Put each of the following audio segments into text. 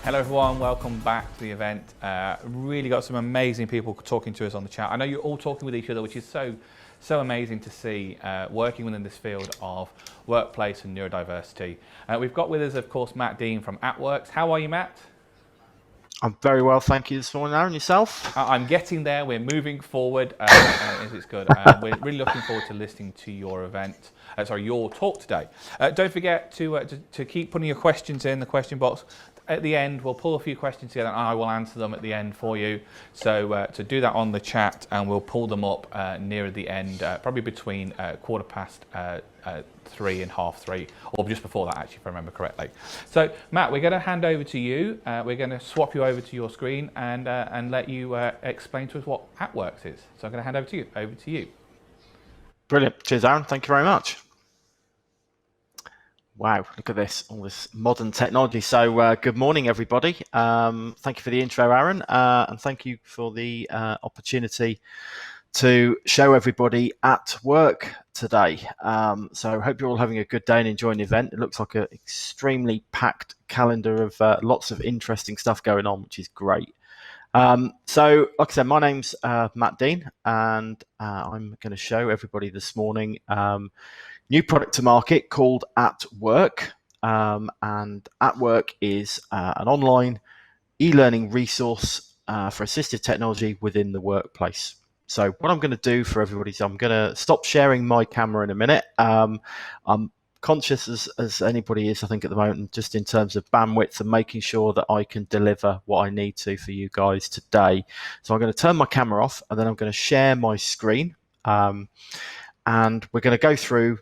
Hello everyone, welcome back to the event. Really got some amazing people talking to us on the chat. I know you're all talking with each other, which is so amazing to see, working within this field of workplace and neurodiversity. We've got with us, of course, Matt Dean from atWork. How are you, Matt? I'm very well, thank you this morning, Aaron. Yourself? I'm getting there. We're moving forward. It's good. We're really looking forward to listening to your event. Your talk today. Don't forget to keep putting your questions in the question box. At the end, we'll pull a few questions together and I will answer them at the end for you. So to do that on the chat, and we'll pull them up near the end, probably between 3:15 and 3:30, or just before that, actually, if I remember correctly. So, Matt, we're going to hand over to you. We're going to swap you over to your screen and let you explain to us what atWork is. So I'm going to hand over to you. Over to you. Brilliant. Cheers, Aaron. Thank you very much. Wow, look at this, all this modern technology. So good morning, everybody. Thank you for the intro, Aaron, and thank you for the opportunity to show everybody atWork today. So I hope you're all having a good day and enjoying the event. It looks like an extremely packed calendar of lots of interesting stuff going on, which is great. So like I said, my name's Matt Dean, and I'm going to show everybody this morning new product to market called atWork. And atWork is an online e-learning resource for assistive technology within the workplace. So what I'm going to do for everybody is I'm going to stop sharing my camera in a minute. I'm conscious as anybody is, I think, at the moment, just in terms of bandwidth and making sure that I can deliver what I need to for you guys today. So I'm going to turn my camera off, and then I'm going to share my screen. And we're going to go through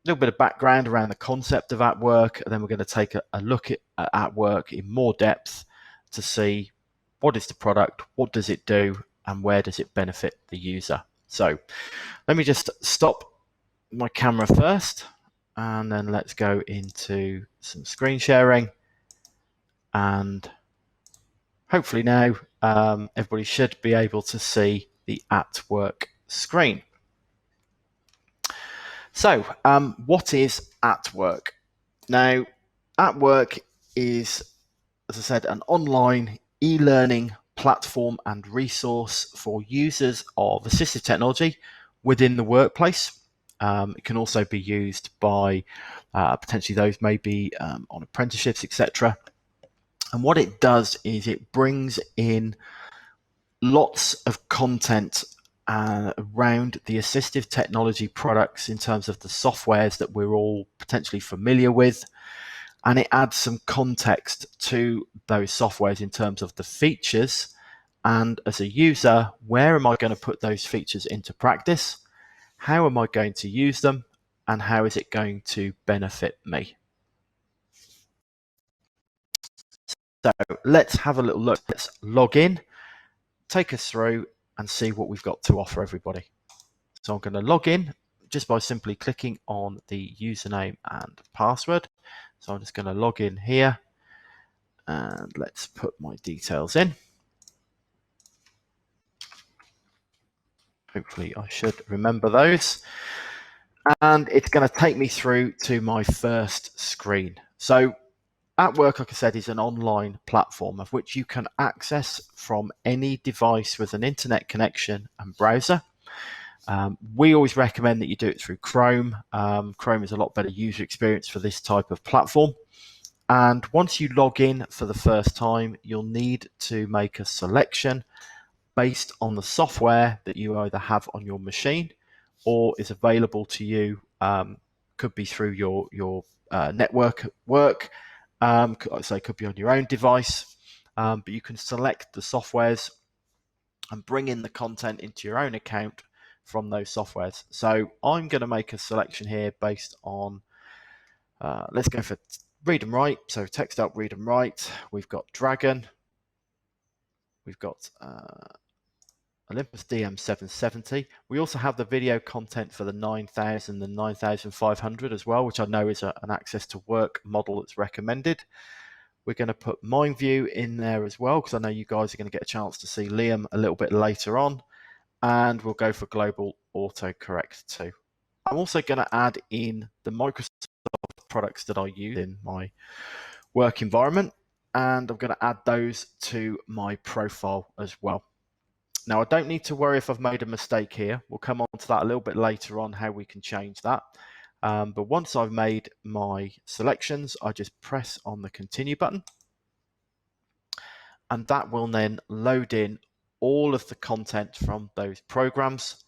a little bit of background around the concept of atWork, and then we're going to take a look at atWork in more depth to see what is the product, what does it do, and where does it benefit the user. So let me just stop my camera first, and then let's go into some screen sharing. And hopefully now everybody should be able to see the atWork screen. So what is atWork? Now, atWork is, as I said, an online e-learning platform and resource for users of assistive technology within the workplace. It can also be used by potentially those maybe on apprenticeships, etc. And what it does is it brings in lots of content around the assistive technology products in terms of the softwares that we're all potentially familiar with, and it adds some context to those softwares in terms of the features, and as a user, where am I going to put those features into practice, how am I going to use them, and how is it going to benefit me. So let's have a little look. Let's log in, take us through and see what we've got to offer everybody. So I'm going to log in just by simply clicking on the username and password. So I'm just going to log in here, and let's put my details in. Hopefully I should remember those. And it's going to take me through to my first screen. So atWork, like I said, is an online platform of which you can access from any device with an internet connection and browser. We always recommend that you do it through Chrome. Chrome is a lot better user experience for this type of platform. And once you log in for the first time, you'll need to make a selection based on the software that you either have on your machine or is available to you. Could be through your network work. So it could be on your own device, but you can select the softwares and bring in the content into your own account from those softwares. So I'm going to make a selection here based on, let's go for read and write. So text up, read and write. We've got Dragon. We've got Olympus DM770. We also have the video content for the 9000 and 9500 as well, which I know is an access to work model that's recommended. We're going to put MindView in there as well, because I know you guys are going to get a chance to see Liam a little bit later on. And we'll go for global autocorrect too. I'm also going to add in the Microsoft products that I use in my work environment. and I'm going to add those to my profile as well. Now, I don't need to worry if I've made a mistake here. We'll come on to that a little bit later on, how we can change that. But once I've made my selections, I just press on the continue button, and that will then load in all of the content from those programs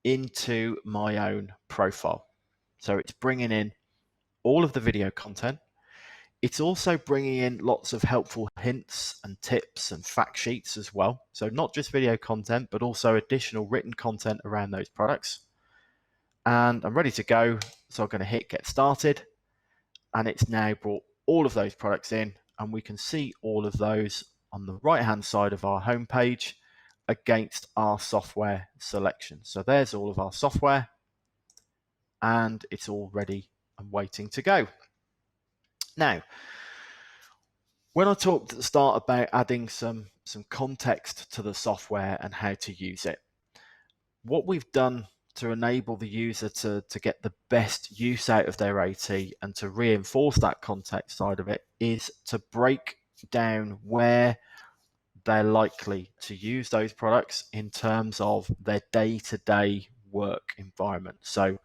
into my own profile. So it's bringing in all of the video content. It's also bringing in lots of helpful hints and tips and fact sheets as well. So not just video content, but also additional written content around those products. And I'm ready to go. So I'm going to hit get started, and it's now brought all of those products in, and we can see all of those on the right hand side of our homepage against our software selection. So there's all of our software, and it's all ready and waiting to go. Now, when I talked at the start about adding some context to the software and how to use it, what we've done to enable the user to get the best use out of their AT and to reinforce that context side of it is to break down where they're likely to use those products in terms of their day-to-day work environment. So,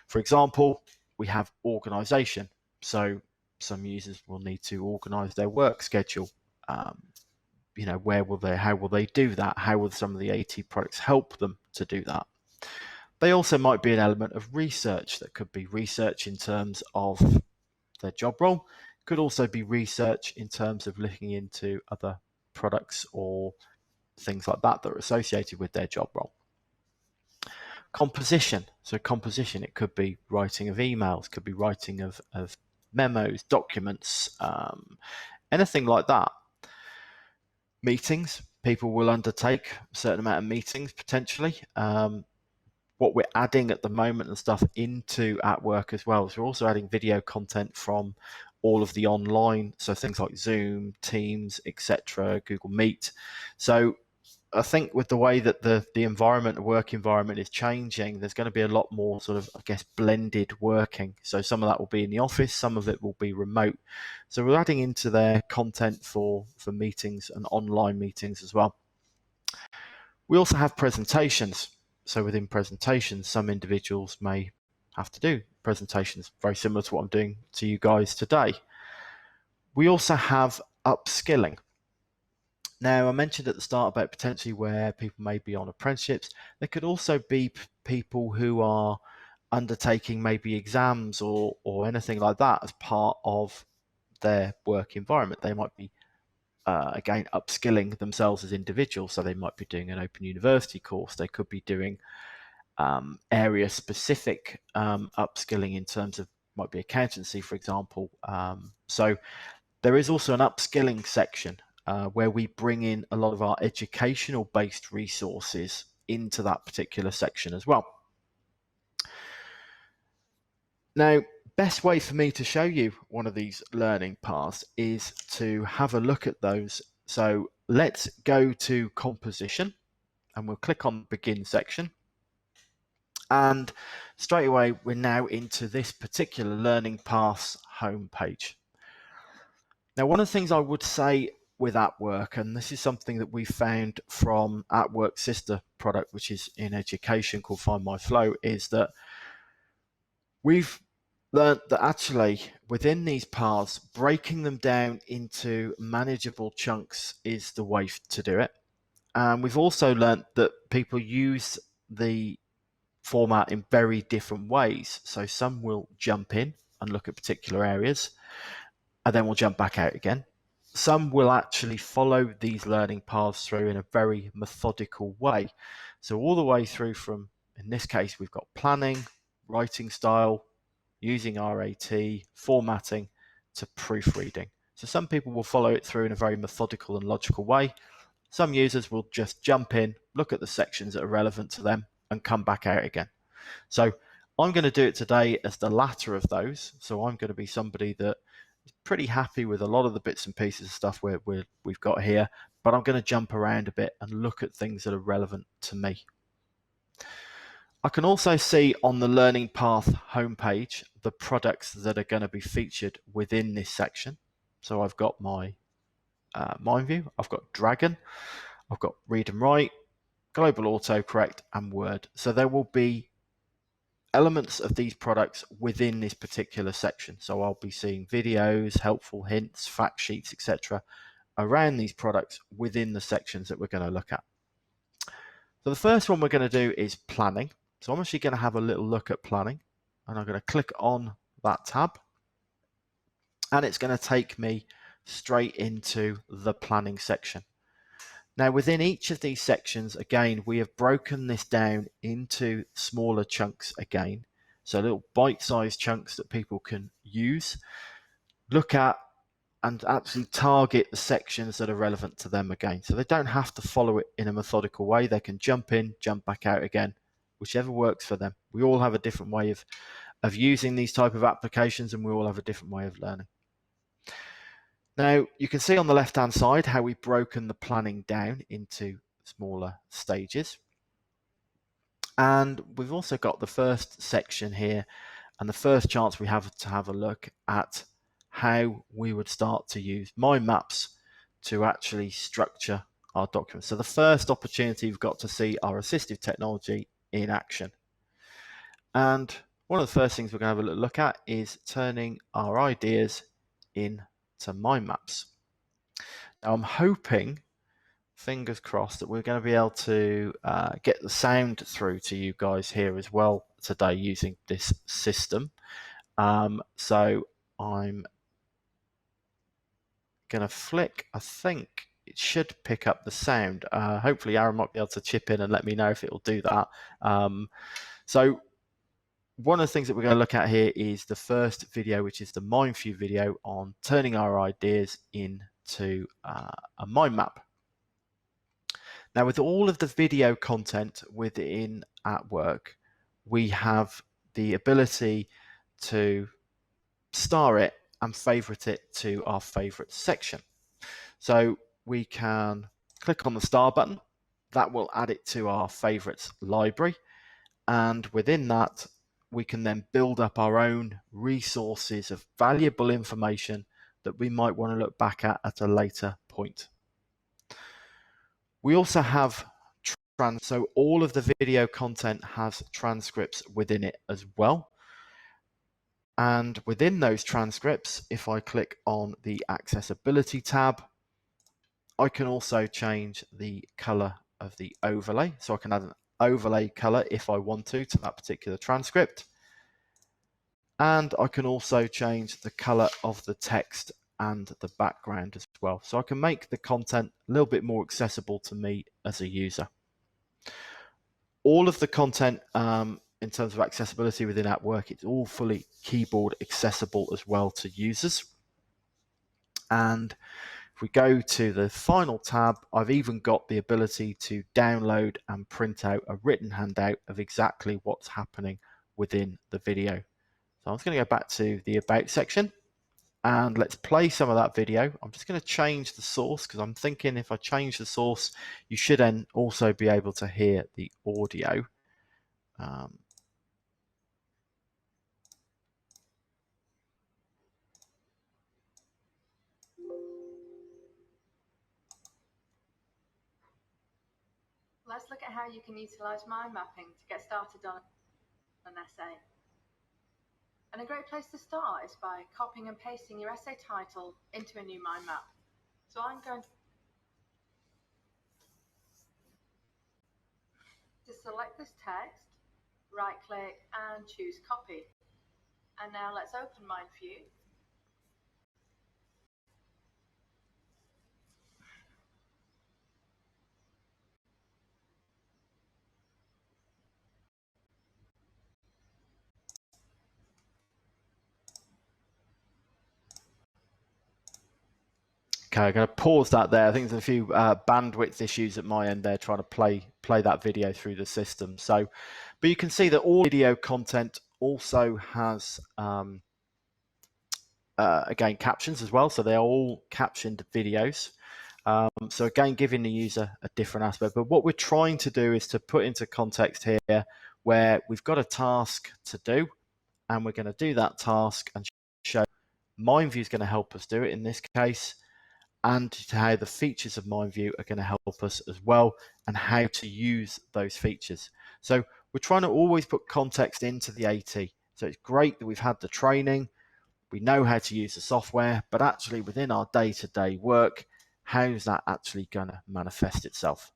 for example, we have organization. So some users will need to organize their work schedule. Where will they, how will they do that? How will some of the AT products help them to do that? They also might be an element of research. That could be research in terms of their job role. Could also be research in terms of looking into other products or things like that that are associated with their job role. Composition. So composition, it could be writing of emails, could be writing of memos, documents, anything like that. Meetings. People will undertake a certain amount of meetings potentially. What we're adding at the moment and stuff into atWork as well. So we're also adding video content from all of the online, so things like Zoom, Teams, etc., Google Meet. So I think with the way that the environment, the work environment is changing, there's going to be a lot more sort of, I guess, blended working. So some of that will be in the office, some of it will be remote. So we're adding into their content for meetings and online meetings as well. We also have presentations. So within presentations, some individuals may have to do presentations very similar to what I'm doing to you guys today. We also have upskilling. Now, I mentioned at the start about potentially where people may be on apprenticeships. There could also be people who are undertaking maybe exams or anything like that as part of their work environment. They might be, again, upskilling themselves as individuals. So they might be doing an Open University course. They could be doing area-specific upskilling in terms of, might be accountancy, for example. So there is also an upskilling section where we bring in a lot of our educational-based resources into that particular section as well. Now, best way for me to show you one of these learning paths is to have a look at those. So let's go to composition, and we'll click on the begin section. And straight away, we're now into this particular learning paths homepage. Now, one of the things I would say with atWork, and this is something that we found from atWork's sister product, which is in education called Find My Flow, is that we've learned that actually within these paths, breaking them down into manageable chunks is the way to do it. And we've also learned that people use the format in very different ways. So some will jump in and look at particular areas, and then we'll jump back out again. Some will actually follow these learning paths through in a very methodical way. So all the way through from, in this case, we've got planning, writing style, using RAT, formatting, to proofreading. So some people will follow it through in a very methodical and logical way. Some users will just jump in, look at the sections that are relevant to them, and come back out again. So I'm going to do it today as the latter of those. So I'm going to be somebody that is pretty happy with a lot of the bits and pieces of stuff we've got here, but I'm going to jump around a bit and look at things that are relevant to me. I can also see on the Learning Path homepage the products that are going to be featured within this section. So I've got my MindView. I've got Dragon, I've got Read and Write, Global Autocorrect, and Word. So there will be elements of these products within this particular section. So I'll be seeing videos, helpful hints, fact sheets, etc. around these products within the sections that we're going to look at. So the first one we're going to do is planning. So I'm actually going to have a little look at planning, and I'm going to click on that tab, and it's going to take me straight into the planning section. Now within each of these sections, again, we have broken this down into smaller chunks again. So little bite-sized chunks that people can use, look at, and actually target the sections that are relevant to them again. So they don't have to follow it in a methodical way. They can jump in, jump back out again, whichever works for them. We all have a different way of using these type of applications, and we all have a different way of learning. Now, you can see on the left-hand side how we've broken the planning down into smaller stages. And we've also got the first section here, and the first chance we have to have a look at how we would start to use mind maps to actually structure our documents. So the first opportunity we've got to see our assistive technology in action. And one of the first things we're going to have a look at is turning our ideas into mind maps. Now I'm hoping, fingers crossed, that we're going to be able to get the sound through to you guys here as well today using this system. So I'm going to flick. I think it should pick up the sound. Hopefully Aaron might be able to chip in and let me know if it will do that. So one of the things that we're going to look at here is the first video, which is the MindView video on turning our ideas into a mind map. Now, with all of the video content within atWork, we have the ability to star it and favorite it to our favorite section. So we can click on the star button. That will add it to our favorites library. And within that, we can then build up our own resources of valuable information that we might want to look back at a later point. We also have so all of the video content has transcripts within it as well. And within those transcripts, if I click on the accessibility tab, I can also change the color of the overlay. So I can add an overlay color if I want to that particular transcript. And I can also change the color of the text and the background as well. So I can make the content a little bit more accessible to me as a user. All of the content in terms of accessibility within atWork, it's all fully keyboard accessible as well to users. And if we go to the final tab, I've even got the ability to download and print out a written handout of exactly what's happening within the video. So I'm just going to go back to the About section, and let's play some of that video. I'm just going to change the source because I'm thinking if I change the source, you should then also be able to hear the audio. Let's look at how you can utilize mind mapping to get started on an essay. And a great place to start is by copying and pasting your essay title into a new mind map. So I'm going to select this text, right click and choose copy. And now let's open MindView. Okay, I'm going to pause that there. I think there's a few bandwidth issues at my end there trying to play that video through the system. So, but you can see that all video content also has again captions as well. So they're all captioned videos. So again, giving the user a different aspect. But what we're trying to do is to put into context here where we've got a task to do, and we're going to do that task and show MindView is going to help us do it in this case. and to how the features of MindView are going to help us as well, and how to use those features. So we're trying to always put context into the AT. So it's great that we've had the training, we know how to use the software, but actually within our day-to-day work, how's that actually going to manifest itself?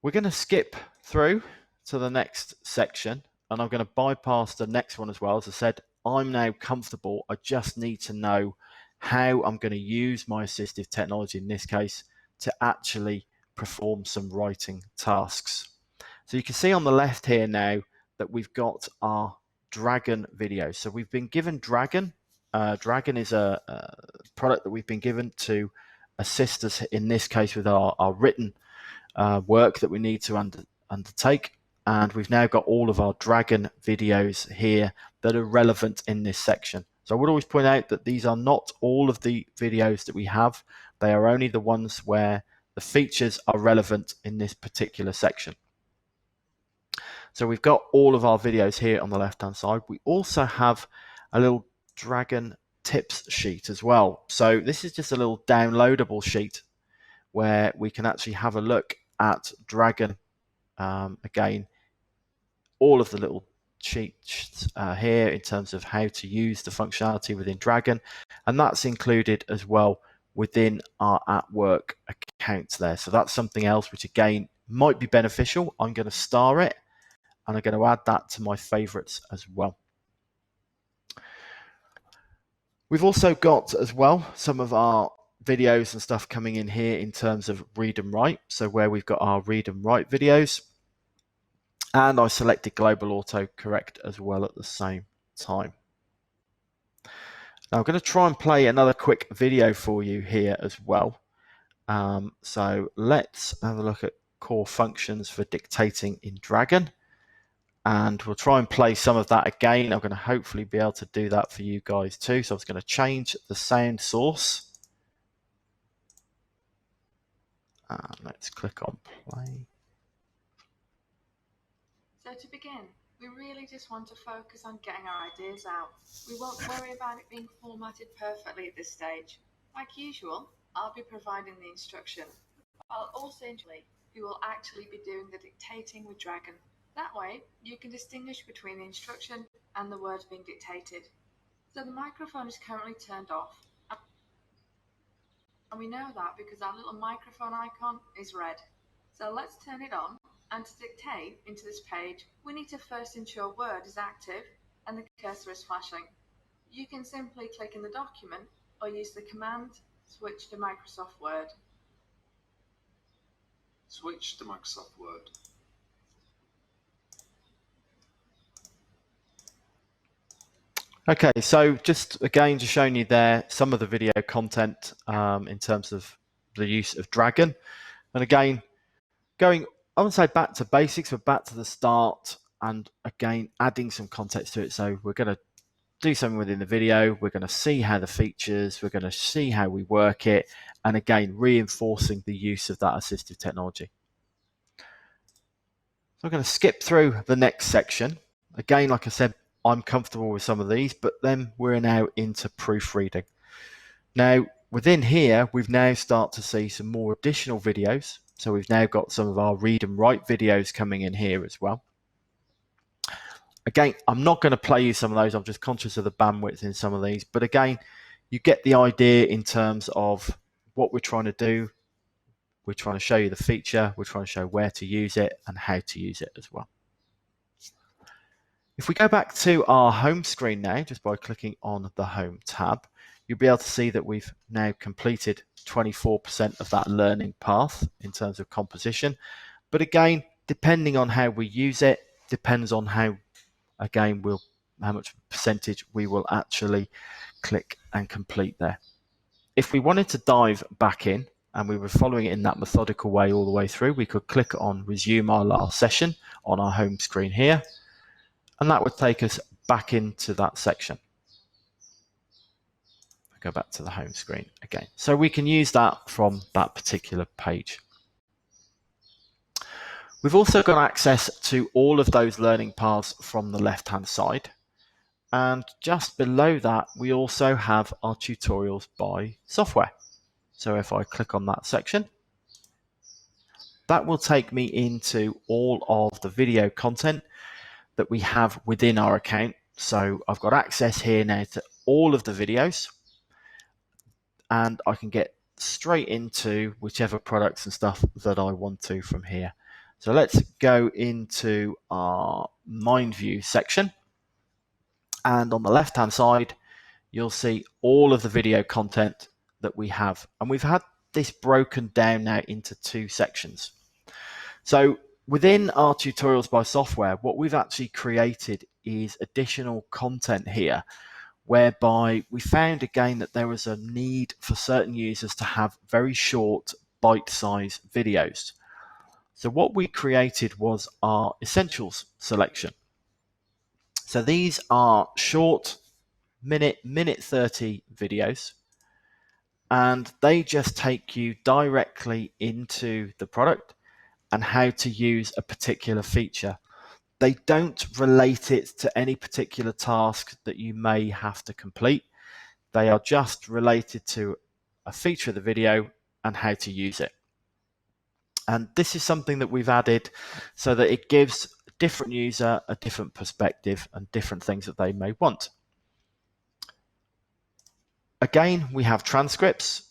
We're going to skip through to the next section, and I'm going to bypass the next one as well. As I said, I'm now comfortable. I just need to know how I'm going to use my assistive technology, in this case, to actually perform some writing tasks. So you can see on the left here now that we've got our Dragon video. So we've been given Dragon. Dragon is a product that we've been given to assist us, in this case, with our written work that we need to undertake. And we've now got all of our Dragon videos here that are relevant in this section. So I would always point out that these are not all of the videos that we have. They are only the ones where the features are relevant in this particular section. So we've got all of our videos here on the left hand side. We also have a little Dragon tips sheet as well. So this is just a little downloadable sheet where we can actually have a look at Dragon. Again, all of the little sheets here in terms of how to use the functionality within Dragon, and that's included as well within our atWork account there. So that's something else which again might be beneficial. I'm going to star it, and I'm going to add that to my favorites as well. We've also got as well some of our videos and stuff coming in here in terms of read and write. So where we've got our read and write videos, and I selected global autocorrect as well at the same time. Now I'm going to try and play another quick video for you here as well. So let's have a look at core functions for dictating in Dragon. And we'll try and play some of that again. I'm going to hopefully be able to do that for you guys too. So I was going to change the sound source. Let's click on play. So to begin, we really just want to focus on getting our ideas out. We won't worry about it being formatted perfectly at this stage. Like usual, I'll be providing the instruction. I'll also indicate who will actually be doing the dictating with Dragon. That way, you can distinguish between the instruction and the words being dictated. So the microphone is currently turned off. And we know that because our little microphone icon is red. So let's turn it on. And to dictate into this page, we need to first ensure Word is active and the cursor is flashing. You can simply click in the document or use the command switch to Microsoft Word. Switch to Microsoft Word. Okay, so just again, just showing you there some of the video content in terms of the use of Dragon. And again, going, I wouldn't say back to basics, but back to the start, and again, adding some context to it. So we're going to do something within the video. We're going to see how the features, we're going to see how we work it. And again, reinforcing the use of that assistive technology. So I'm going to skip through the next section. Again, like I said, I'm comfortable with some of these, but then we're now into proofreading. Now, within here, we've now started to see some more additional videos. So we've now got some of our read and write videos coming in here as well. Again, I'm not going to play you some of those. I'm just conscious of the bandwidth in some of these. But again, you get the idea in terms of what we're trying to do. We're trying to show you the feature. We're trying to show where to use it and how to use it as well. If we go back to our home screen now, just by clicking on the Home tab, you'll be able to see that we've now completed 24% of that learning path in terms of composition. But again, depending on how we use it, depends on how much percentage we will actually click and complete there. If we wanted to dive back in and we were following it in that methodical way all the way through, we could click on Resume Our Last Session on our home screen here. And that would take us back into that section. Go back to the home screen again. So we can use that from that particular page. We've also got access to all of those learning paths from the left-hand side. And just below that, we also have our tutorials by software. So if I click on that section, that will take me into all of the video content that we have within our account. So I've got access here now to all of the videos, and I can get straight into whichever products and stuff that I want to from here. So let's go into our Mind View section. And on the left hand side, you'll see all of the video content that we have. And we've had this broken down now into two sections. So within our tutorials by software, what we've actually created is additional content here, whereby we found again that there was a need for certain users to have very short bite-sized videos. So what we created was our essentials selection. So these are short minute 30 videos, and they just take you directly into the product and how to use a particular feature. They don't relate it to any particular task that you may have to complete. They are just related to a feature of the video and how to use it. And this is something that we've added so that it gives a different user a different perspective and different things that they may want. Again, we have transcripts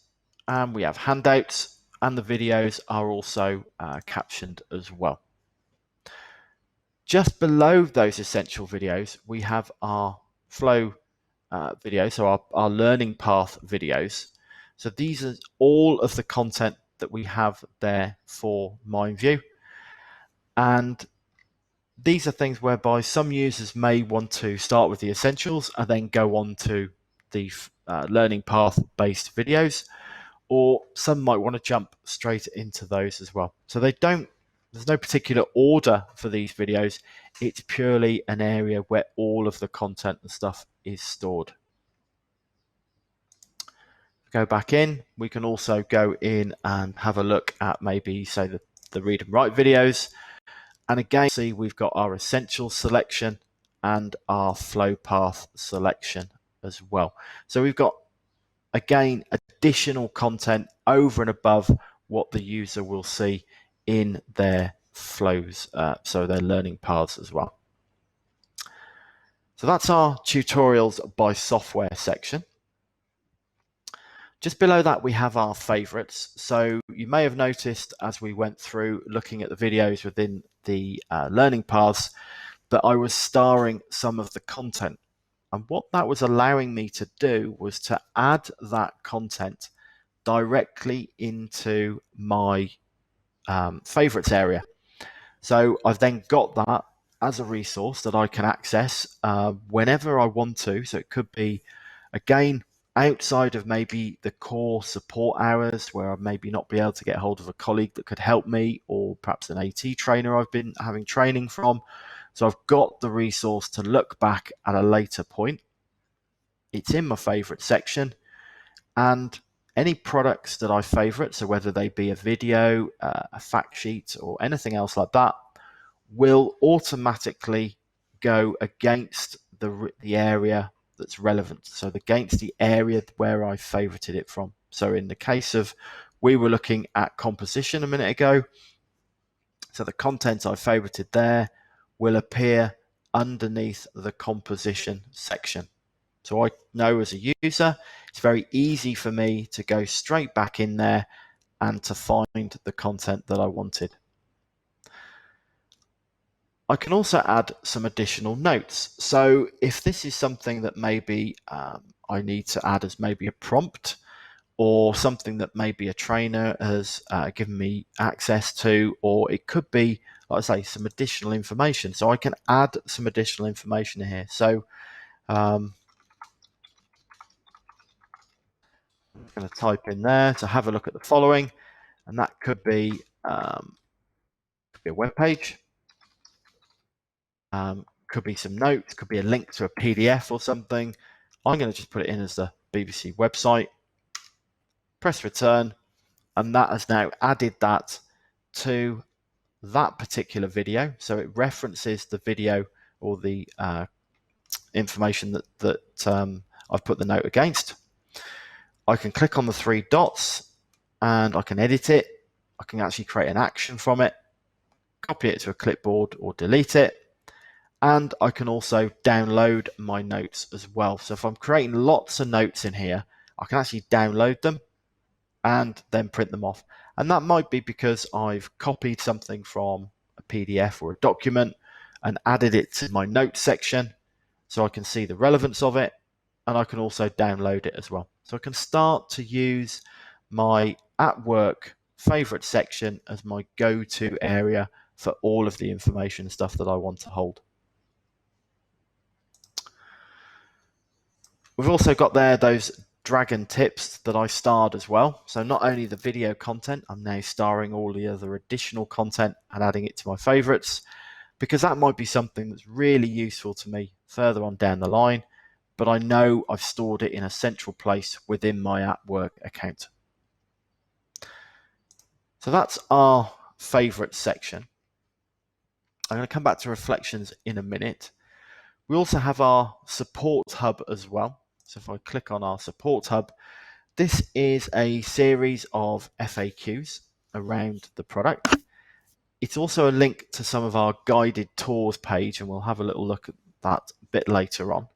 and we have handouts, and the videos are also captioned as well. Just below those essential videos, we have our flow videos, so our learning path videos. So these are all of the content that we have there for MindView. And these are things whereby some users may want to start with the essentials and then go on to the learning path based videos, or some might want to jump straight into those as well. So there's no particular order for these videos. It's purely an area where all of the content and stuff is stored. Go back in. We can also go in and have a look at maybe say the read and write videos. And again, see we've got our essential selection and our flow path selection as well. So we've got, again, additional content over and above what the user will see in their flows, so their learning paths as well. So that's our tutorials by software section. Just below that, we have our favorites. So you may have noticed as we went through looking at the videos within the learning paths that I was starring some of the content. And what that was allowing me to do was to add that content directly into my favorites area. So I've then got that as a resource that I can access whenever I want to. So it could be, again, outside of maybe the core support hours where I maybe not be able to get hold of a colleague that could help me, or perhaps an AT trainer I've been having training from. So I've got the resource to look back at a later point. It's in my favorite section, and any products that I favorite, so whether they be a video, a fact sheet, or anything else like that, will automatically go against the area that's relevant. So against the area where I favorited it from. So in the case of, we were looking at composition a minute ago. So the content I favorited there will appear underneath the composition section. So I know as a user, it's very easy for me to go straight back in there and to find the content that I wanted. I can also add some additional notes. So if this is something that maybe I need to add as maybe a prompt, or something that maybe a trainer has given me access to, or it could be, like I say, some additional information. So I can add some additional information here. So I'm going to type in there to have a look at the following, and that could be a web page. Could be some notes, could be a link to a PDF or something. I'm going to just put it in as the BBC website, press return, and that has now added that to that particular video. So it references the video or the information that I've put the note against. I can click on the three dots and I can edit it. I can actually create an action from it, copy it to a clipboard or delete it. And I can also download my notes as well. So if I'm creating lots of notes in here, I can actually download them and then print them off. And that might be because I've copied something from a PDF or a document and added it to my notes section so I can see the relevance of it, and I can also download it as well. So I can start to use my at work favorite section as my go-to area for all of the information stuff that I want to hold. We've also got there those dragon tips that I starred as well. So not only the video content, I'm now starring all the other additional content and adding it to my favorites, because that might be something that's really useful to me further on down the line, but I know I've stored it in a central place within my atWork account. So that's our favorite section. I'm going to come back to reflections in a minute. We also have our support hub as well. So if I click on our support hub, this is a series of FAQs around the product. It's also a link to some of our guided tours page, and we'll have a little look at that a bit later on.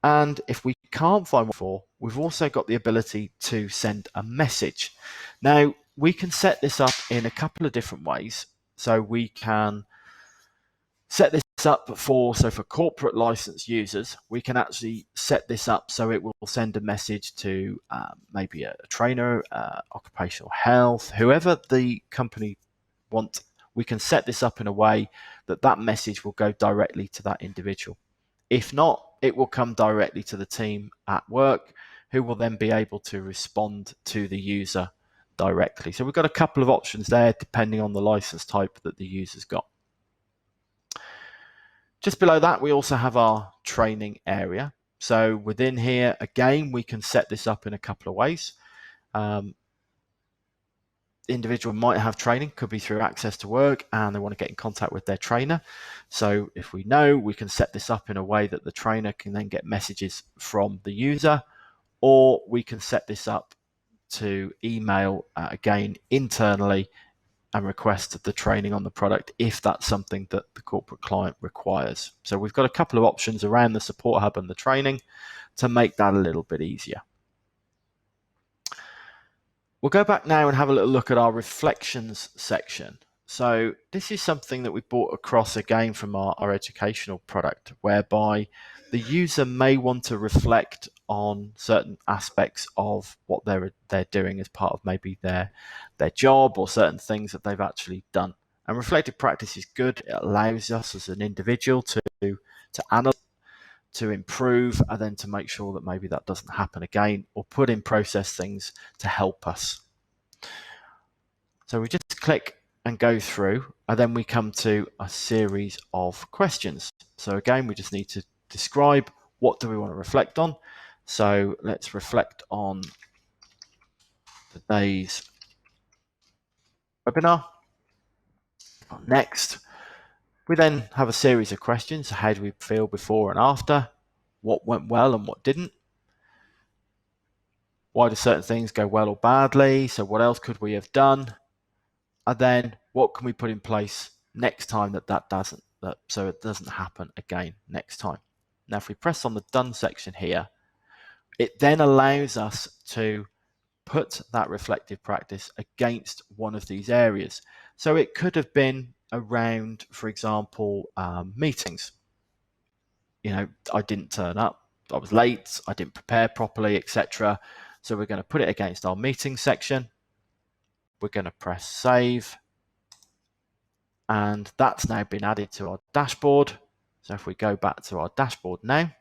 And if we can't find one for, we've also got the ability to send a message. Now, we can set this up in a couple of different ways. So we can set this up for corporate license users. We can actually set this up so it will send a message to maybe a trainer, occupational health, whoever the company want. We can set this up in a way that that message will go directly to that individual. If not, it will come directly to the team at work, who will then be able to respond to the user directly. So we've got a couple of options there depending on the license type that the user's got. Just below that, we also have our training area. So within here, again, we can set this up in a couple of ways. The individual might have training, could be through Access to Work, and they want to get in contact with their trainer. So if we know, we can set this up in a way that the trainer can then get messages from the user, or we can set this up to email, again, internally, and request the training on the product if that's something that the corporate client requires. So we've got a couple of options around the support hub and the training to make that a little bit easier. We'll go back now and have a little look at our reflections section. So this is something that we brought across again from our educational product, whereby the user may want to reflect on certain aspects of what they're doing as part of maybe their job, or certain things that they've actually done. And reflective practice is good. It allows us as an individual to analyze, to improve, and then to make sure that maybe that doesn't happen again, or put in process things to help us. So we just click and go through, and then we come to a series of questions. So again, we just need to describe what do we want to reflect on. So let's reflect on today's webinar. Next, we then have a series of questions. How do we feel before and after? What went well and what didn't? Why do certain things go well or badly? So what else could we have done? And then what can we put in place next time so it doesn't happen again next time? Now, if we press on the done section here, it then allows us to put that reflective practice against one of these areas. So it could have been around, for example, meetings. I didn't turn up, I was late, I didn't prepare properly, etc. So we're going to put it against our meeting section. We're going to press save, and that's now been added to our dashboard. So if we go back to our dashboard now,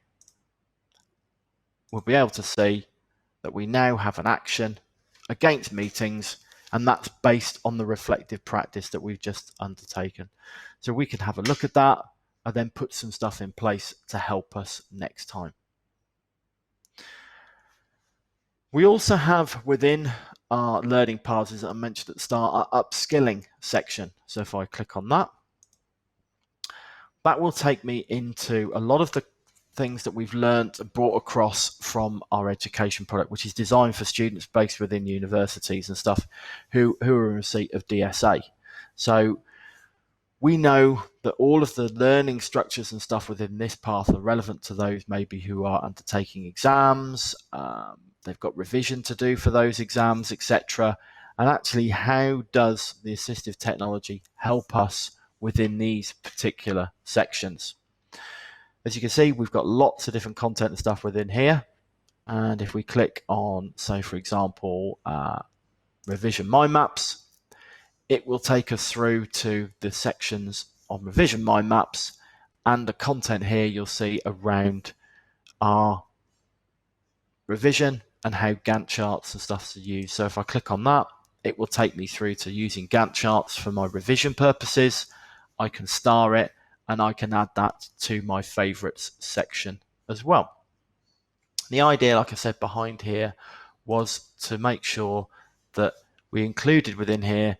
we'll be able to see that we now have an action against meetings, and that's based on the reflective practice that we've just undertaken. So we can have a look at that and then put some stuff in place to help us next time. We also have within our learning paths, as I mentioned at the start, our upskilling section. So if I click on that, that will take me into a lot of the things that we've learned and brought across from our education product, which is designed for students based within universities and stuff who are in receipt of DSA. So we know that all of the learning structures and stuff within this path are relevant to those maybe who are undertaking exams. They've got revision to do for those exams, etc. And actually, how does the assistive technology help us within these particular sections? As you can see, we've got lots of different content and stuff within here. And if we click on, say, for example, revision mind maps, it will take us through to the sections on revision mind maps, and the content here you'll see around our revision and how Gantt charts and stuff are used. So if I click on that, it will take me through to using Gantt charts for my revision purposes. I can star it, and I can add that to my favorites section as well. The idea, like I said, behind here was to make sure that we included within here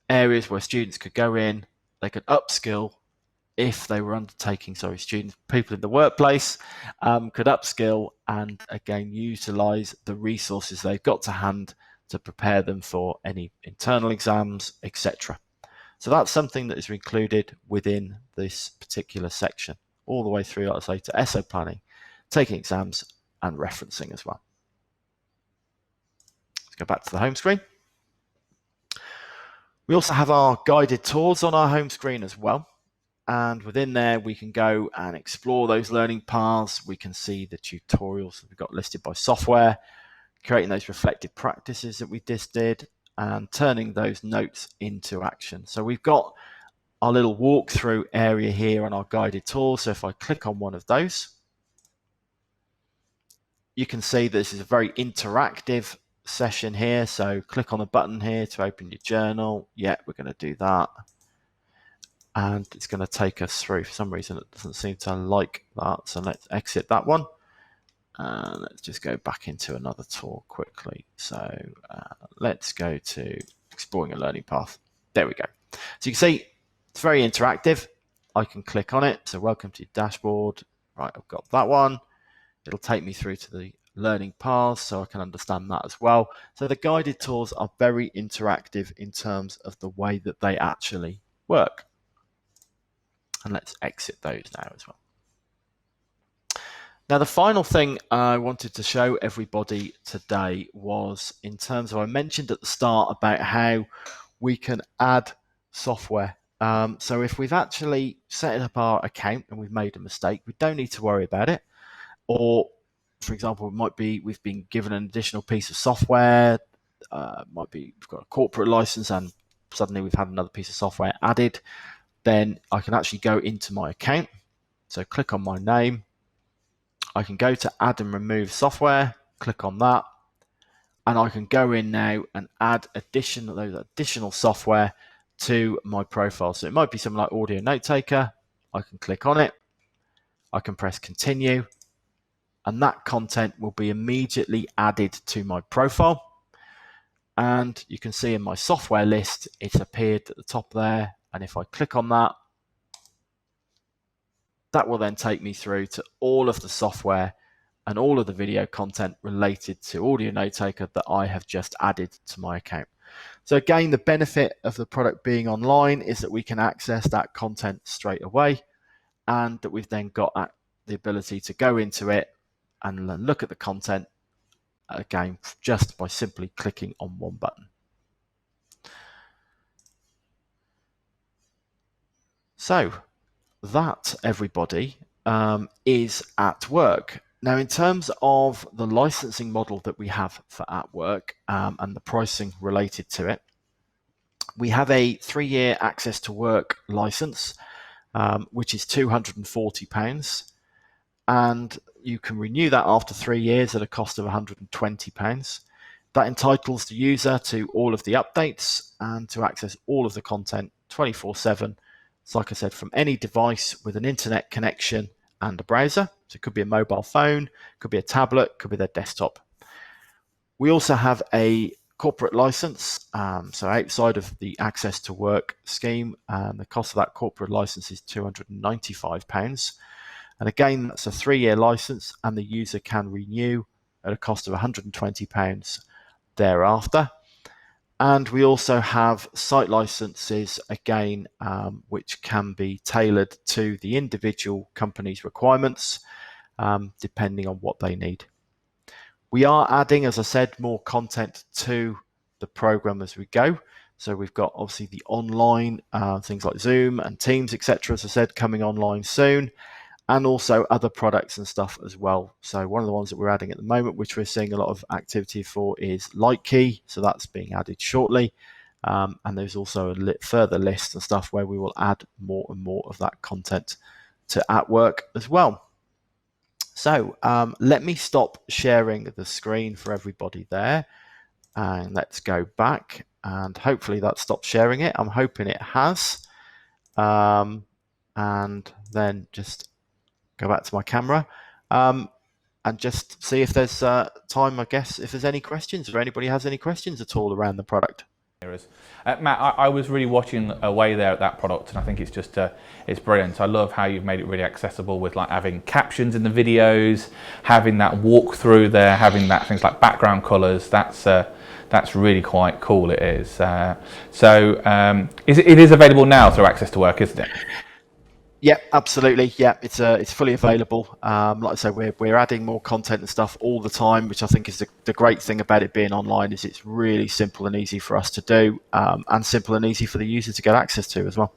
areas where students could go in, they could upskill if they were undertaking, people in the workplace could upskill and again utilize the resources they've got to hand to prepare them for any internal exams, etc. So that's something that is included within this particular section, all the way through, like I say, to essay planning, taking exams, and referencing as well. Let's go back to the home screen. We also have our guided tours on our home screen as well. And within there, we can go and explore those learning paths. We can see the tutorials that we've got listed by software, creating those reflective practices that we just did, and turning those notes into action. So we've got our little walkthrough area here on our guided tour. So if I click on one of those, you can see this is a very interactive session here. So click on the button here to open your journal. Yeah, we're going to do that. And it's going to take us through. For some reason, it doesn't seem to like that. So let's exit that one. And let's just go back into another tour quickly. So let's go to exploring a learning path. There we go. So you can see it's very interactive. I can click on it. So welcome to your dashboard. Right, I've got that one. It'll take me through to the learning paths so I can understand that as well. So the guided tours are very interactive in terms of the way that they actually work. And let's exit those now as well. Now, the final thing I wanted to show everybody today was in terms of, I mentioned at the start about how we can add software. So if we've actually set up our account and we've made a mistake, we don't need to worry about it. Or, for example, it might be we've been given an additional piece of software. Might be we've got a corporate license and suddenly we've had another piece of software added. Then I can actually go into my account. So click on my name. I can go to add and remove software, click on that, and I can go in now and add those additional software to my profile. So it might be something like Audio Note Taker. I can click on it. I can press continue, and that content will be immediately added to my profile. And you can see in my software list, it's appeared at the top there. And if I click on that, that will then take me through to all of the software and all of the video content related to Audio Note Taker that I have just added to my account. So again, the benefit of the product being online is that we can access that content straight away, and that we've then got the ability to go into it and look at the content again just by simply clicking on one button. So that, everybody, is atWork. Now, in terms of the licensing model that we have for atWork and the pricing related to it, we have a 3-year access to work license, which is £240, and you can renew that after 3 years at a cost of £120. That entitles the user to all of the updates and to access all of the content 24/7. So like I said, from any device with an internet connection and a browser. So it could be a mobile phone, could be a tablet, could be their desktop. We also have a corporate license. So outside of the Access to Work scheme, the cost of that corporate license is £295. And again, that's a 3-year license, and the user can renew at a cost of £120 thereafter. And we also have site licenses, again, which can be tailored to the individual company's requirements, depending on what they need. We are adding, as I said, more content to the program as we go. So we've got obviously the online things like Zoom and Teams, etc., as I said, coming online soon, and also other products and stuff as well. So one of the ones that we're adding at the moment, which we're seeing a lot of activity for, is LightKey. So that's being added shortly. And there's also a further list and stuff where we will add more and more of that content to atWork as well. So let me stop sharing the screen for everybody there, and let's go back, and hopefully that stopped sharing it. I'm hoping it has. And then just go back to my camera and just see if there's time, I guess, if there's any questions, or anybody has any questions at all around the product. Matt, I was really watching away there at that product, and I think it's just it's brilliant. I love how you've made it really accessible with like having captions in the videos, having that walkthrough there, having that things like background colours. That's really quite cool. It is. It is available now through Access to Work, isn't it? Yeah, absolutely. Yeah, it's fully available. Like I said, we're adding more content and stuff all the time, which I think is the great thing about it being online, is it's really simple and easy for us to do, and simple and easy for the user to get access to as well.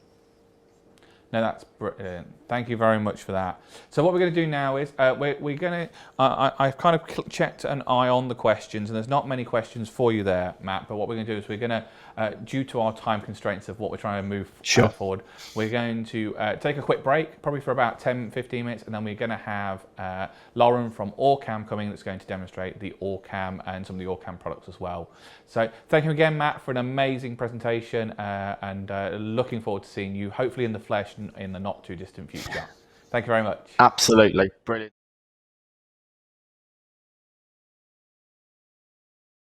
No, that's brilliant. Thank you very much for that. So what we're going to do now is we're going to, I've kind of checked an eye on the questions, and there's not many questions for you there, Matt, but what we're going to do is we're going to, due to our time constraints of what we're trying to move forward, we're going to take a quick break, probably for about 10-15 minutes, and then we're going to have Lauren from OrCam coming, that's going to demonstrate the OrCam and some of the OrCam products as well. So thank you again, Matt, for an amazing presentation, and looking forward to seeing you, hopefully in the flesh in the not too distant future. Thank you very much. Absolutely. Brilliant.